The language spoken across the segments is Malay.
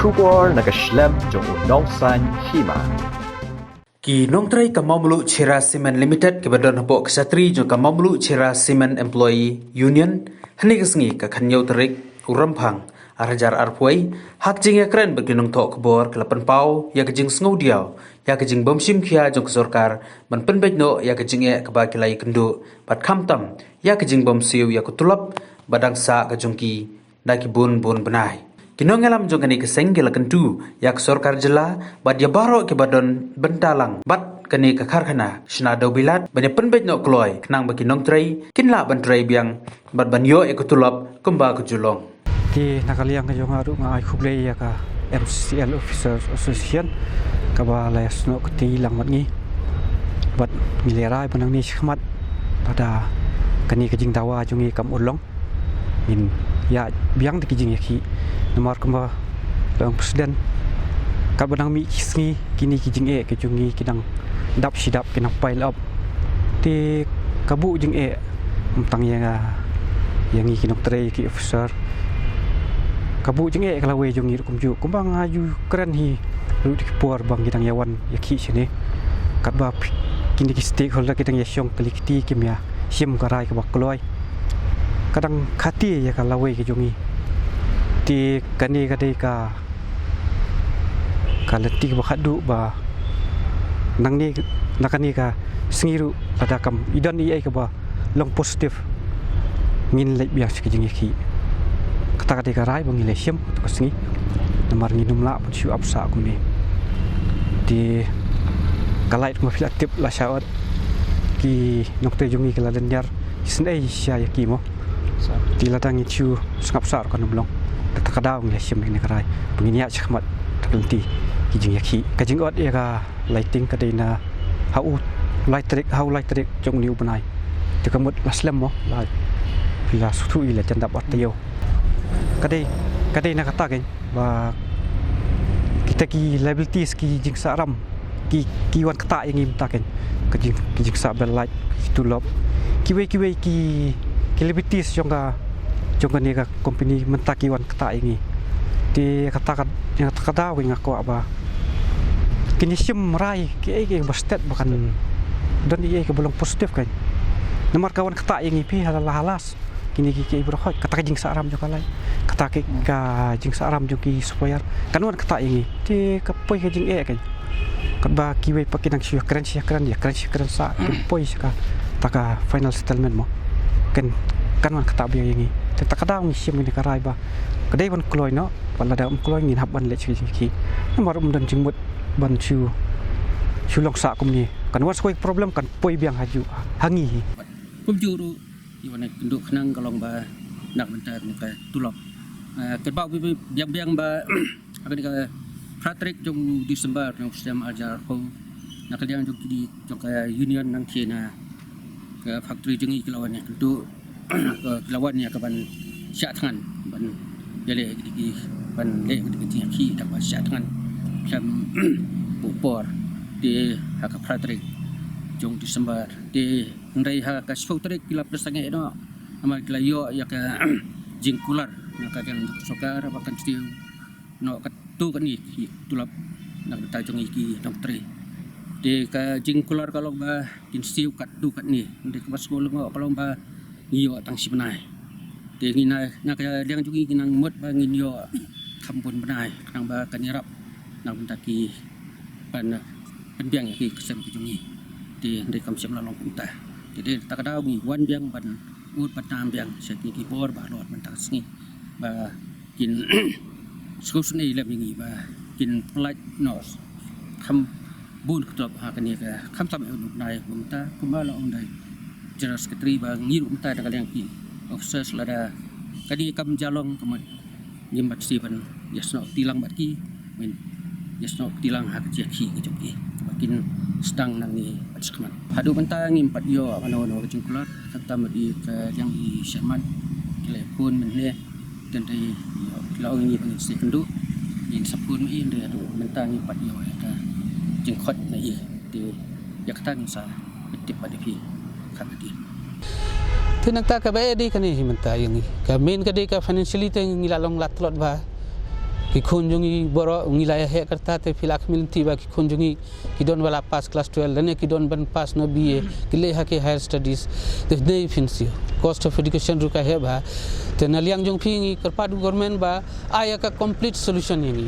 Shubor nakaslem jong nongsan hima. Ki nongtrai kamamulu Chera Cement Limited kebadon hapok kesatri jong kamamulu Chera Cement Employee Union hani kesengi ka khanyo terik urampang arjar arpuai hak jing ekren bagi nong tok kebor kelapan pau ya kejing sengau diau ya kejing bomsim kia jong kesorkar man penbej no ya kejing e keba kilai kendu bat kamtam ya kejing bomsiu ya kutulap badang sa kejongki daki bun benai. Kinong alam jong kani keseng gila kentu yak sorkar jela bad ya baro ke badon bentalang bat kani ke karkhana shna do bilat bane penbej no kloy kenang baki nong trai kinla ban trai biang bad ban yo ekutulop kumba ke julong di nakaliang ka jong aru ngai khuble ya ka MCL Officers Association ka ba layas no kti lang mat ngi bat milerai panang ni khmat pada kani ka jing dawa jungi kam ulong in ya biang de kijing yaki nomor kemba lang presiden ka banang mi kisngi kini kijing e ke jungi kidang dap sidap kinang pile up ti kabu jing e tang yang kinok tre ki officer kabu jing e kala we jungi kum ju kumbang aju keren hi ru di por bang kidang yawan yaki sini kat ba kini ki stakeholder kidang yasyong kelikti kimya sim karai ka bakloi kadang khati ya kala we ke jungi ti kani kadai ka kalati ba khadu ba nangni nakani ka singiru pada kam idan i ai ka ba long positif ngin le biak sikijing ki kata kadai ka rai bangi le siam to singi namar nginum la pu apsa ku ni ti kalait ma filatip la shaot ki nokte jungi kala danyar snai sya ki mo ti latang ichu skap sar kan blong takadaw ngi sim ni karai penginya chkhmat takenti kijing yaki kajing ot ya ka lighting kadina hau light trick jong niu banai tikamut laslam mo la pila sutu ila canda patio kadai na kata gen ba kita ki liabilities ki jing saram ki wan kata yang im taken kijing sa bel light tulop kiwe ki liabilities jong ni ka company mentaki wan kata ini di katakan yang kata wing aku apa kini sim rai ke bastet bahkan dan iya ke belum positif kan nomor kawan kata ini pi halas kini ki berhak kata jing saram juga lai kata ka jing saram juga supaya kan wan kata ini di kapoi ke jing kan kan ba kiwe pakai nang sia keren sa poi ka taka final settlement mo kan wan kata biang ini tak kadang sim ni karai ba kadai ban kloy no pala da kloy ngin hab ban le chi ki nomor dan jingmut ban chu long sa kum ni kan was koi problem kan poi biang haju hangi kum juru iwan kenduk khnang kalong ba nak mentar ni ka tulok ke ba biang ba akan ka Patrick jong Disember jong sistem ajar ko nakaliang jong di jong ka union nang kina ka factory jong i kelawan ni kenduk kelawan ni kaban syak tangan ban jale gigi ban le gigi ki tak ba syak tangan sam bupor di hak Patrick jong Disember di ndai hak ka factory kilap sange no amal kilayo ya ka jingkular nak kan sokar bahkan stiu no katu kan ni tulap nak tajong iki dokter di ka jingkular kalau ba instiu katu kan ni di kemas sekolah kalau ba iyo tang si benai de ngina nak yang juga kinang mut ba ngin yo kampun benai nang ba kanirap nang bentaki ban penbiang ki kesem jungi de kam sem lalong kunta jadi tak ada wi wan biang ban ut patam biang seki ki bor ba lot mentak singi ba kin skusni le bingi ba kin plat nos kam bun ketop ha kan ni ka kam tam unuk nai bungta kumala on dai General Secretary bang ngiru mta da kaliang ki officer selada kadi kam jalong kemat ngimbat Stephen yasno tilang batki min yasno tilang hak jaki kejoki makin sedang nang ni atskman hadu mta ngimpat yo mano kejungkular serta medi ke yang di Sherman telepon menle dan dai lau ngi bang sekendu in sapun in de adu mta ngimpat yo ka jingkhot na i di yaktang sa tip pada pi kanadi tinang ta ka ba di kani himanta yung ka main ka di ka financially teng ilalong latlot ba ki kunjungi boro wilayah he karta te filak milinti ba ki kunjungi ki don wala pass class 12 lane ki don ban pass no BA ki le ha ke higher studies te nei finsi cost of education ru ka he ba te naliang jong phi karpadu government ba aya ka complete solution yani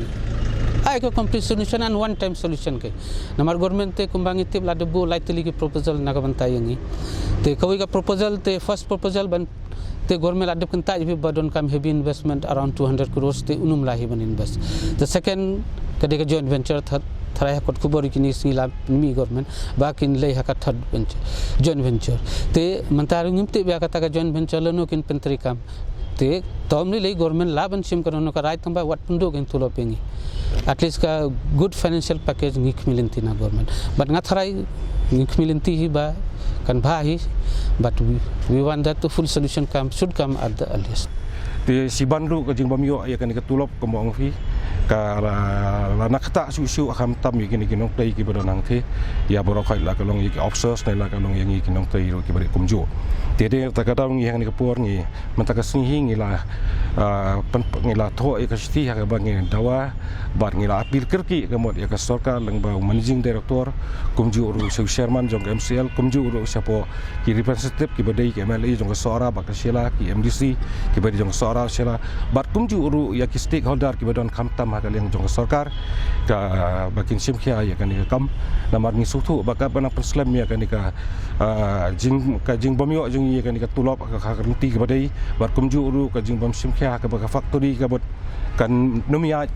ai ka complete solution and one time solution ke namar government te kumbangi te la debu lightly ki proposal na ka banta yangi te kawi ka proposal te first proposal ban te government adap kan taj bi badon kam heavy investment around 200 crores te unum lahi ban invest the second kade ka joint venture tharai hakot kubori kini sila mi government bakin lei hakat third venture joint venture te mantaru ngimte bya kata ka joint venture lano kin pentri kam te tomli lei government laban sim karono ka right tamba wat pundo gen tulo pengi at least ka good financial package ngik milinti na government but ngatharai ngik milinti hi ba kan bahi but we want that the full solution should come at the earliest te si banru ka jing bamyo ya kan ka tulop ko mong fi ka la nakta su akam tam yi kini kinong tai ki badanang the ya boro khai la ka long yi officers nei la ka long yi kinong tai ro ki bari kumju te de ta ka dang yi han ka por ni man ta ka sing hi ngi la ngi la tho ka sti ha ka bang dawa bar ngi la apil kerki ka mod ya ka sarkar lang ba managing director kumju ru su chairman jong MCL kumju ru sapo ki representative ki badai ki MLA jong ka sora ba ka sila ki MDC ki bari jong sora sila bat kumju uru ya ki stakeholder ki badon kamtam ha ka leng jong sarkar ka bakin sim khia ya kan ka kam namar ni sutu baka bana perslam ya kan ka jing bomyo jong ya kan ka tulop ka renti ki badai bat kumju uru ka jing bom sim khia ka baka factory ka bot kan numia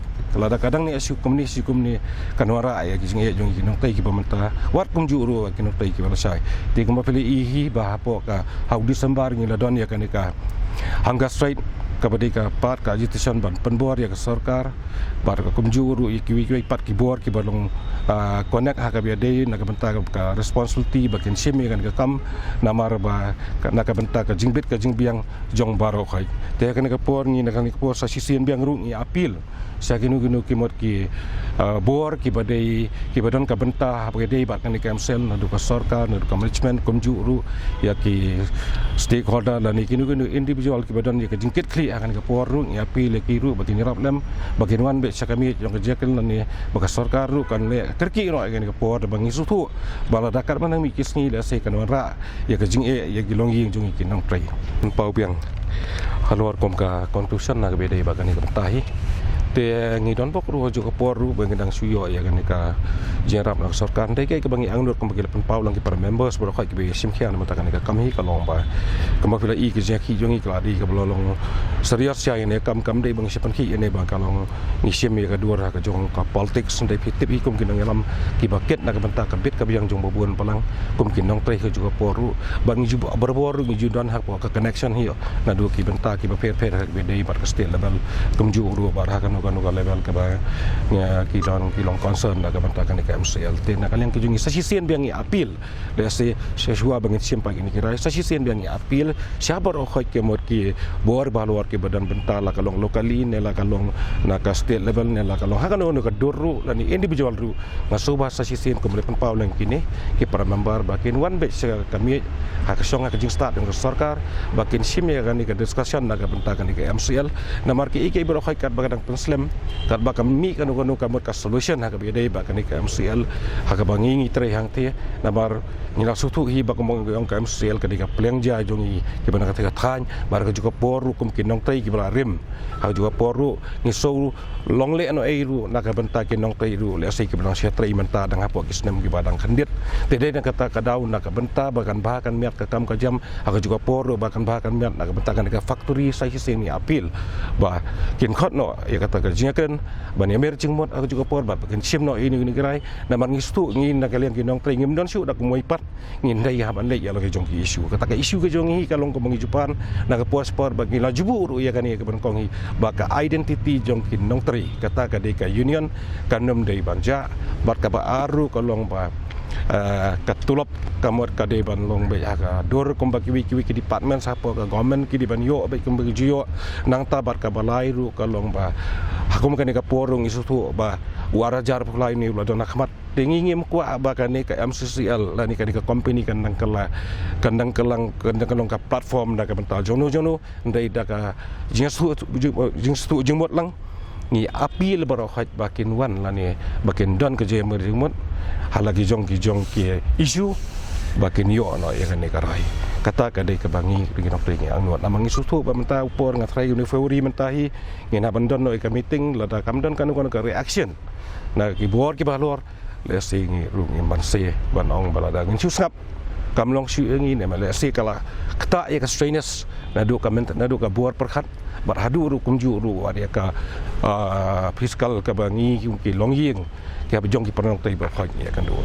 kadang ni asyuk ni kan wara ya jing ya jong ki nong tai ki pamanta wat kumju uru ki nong tai ki balasai ti ko mapili ihi ba hapo ka hau Disember ni ladon ya kan ka hangga straight kabadi ka part ka agitation ban penbor ya ka sarkar bar ka kumjuru iki pat ki bor ki balong connect ha ka biade na ka benta ka responsibility bakin sim kan ka kam namar ba na ka benta ka jingbit ka jingbiang jong baro khai te kan ka por ni na kan ka por sa sisian biang ru ni apil sa ginu ki mod ki bor ki badon ka benta ha biade bat kan ka MCL na du ka sarkar na du ka management kumjuru ya ki stakeholder la ni ginu individual ki badon ya ka jingkit akan ke poru ya pi le kiru batin rap lem bagian wan be sakami jong kejakel ni baka sarkar ru kan le kerki ro akan ke por bang isu tu bala dakar manang mi kisni le se kan ra ya ke jing ya gilong ying jong ki nang trai pau piang halor kom ka conclusion na ke bedai bagan ke tahi te ngi don pok ru jo ke por ru bang dang suyo ya kan ka jerap nak sarkar dai ke bangi angnur kom ke pen pau lang ki para members bro khai ke be sim khian mata kan ka kami ka long ba kama pila i ke jaki jongi ka di ke bolong serius sia ini kam dai bang sipan khi ini bang kalong ni sim ya ka dua ka jong ka politics dai pitip i kom kinang lam ki baket nak benta ka bit ka biang jong babun palang kom kinong trai ke juga poru bang ju berbor ni ju don hak ka connection hi na du ki benta ki ba pet ka be dai bar ka state level kom ju ru bar ha kan level ka ba nya ki long concern nak benta kan ka MCL te na kalian ke jungi sa sisian biang i apil le se shua bang sim pagi ni kira sa sisian biang i apil siapa ro khoi ke mod ki bor balwar ke badan benta la kalong lokali ne la kalong na ka state level ne la kalong ha kan no ka doru la ni individual ru masuba sa sisian ko mele pau lang kini ki para member bakin one batch kami ha ka songa ka jing start dengan sarkar bakin sim ya kan ni ka discussion na ka benta kan ni ka MCL na marki iki bro khoi kat bagadang penslam kat ba kami kan no ka mod ka solution ha ka bidai ba kan ni ka MCL ha ka bangi tre hang te na bar ni la sutu hi ba ko mong ka MCL ka ni ka pleng ja jongi ki bana ka ta than bar ka juga poru kum kinong tai ki bala rim ha juga poru ni so long le no eiru na ka benta kinong tai ru le sai ki bana sia trai menta dang hapo ki snem ki badang khandit te de na kata ka daun na ka benta bakan bahakan miat ka kam ka jam ha ka juga poru bakan bahakan miat na ka benta kan ka factory sai sini apil ba kin khot no ya kata ka jingaken ban emer jingmot ha juga por ba kin sim no ini ni gerai na man ngistu ngin na kalian kinong tai ngim don su dak moi pat ngin dai ha ban le ya lo ke jong ki isu kata ka isu ke jong hi kalong ko mangi jupan na ka puas por bagi la jubu ru ya kan ya ke ban kong hi ba ka identity jong kinong tri kata ka de ka union kanum dei banja bat ka ba aru kalong ba katulop kamot ka de ban long be ka dor kom ba ki department sapo ka government ki di ban yo be kom bagi jo nang tabat ka balai ru kalong ba hakum kan ka porong isu tu ba warajar pulai ni la don akhmat dingingim ku ba kan ka MCCL la ni ka company kan nang kelang ka platform da ka bental jono ndai da ka jingstu jingmot lang ngi api le barokat bakin wan la ni bakin don ke je merimut halagi jong ki isu bakin yo no ya kan karai kata kadai ke bangi ringi nok ringi angot namangi susu ba menta upor ngatrai uniformi mentahi ngina bandon no ka meeting lada kamdon kan ka reaction na ki bor ki balor le singi rungi manse banong balada ngin susap kamlong su ngi ne le si kala kata ya ka strainers na do ka ment na do ka bor perkhat berhadu ru kunju ru ada ka fiskal ka bangi ki longying ki abjong ki pernong tai ba khoi ya kan do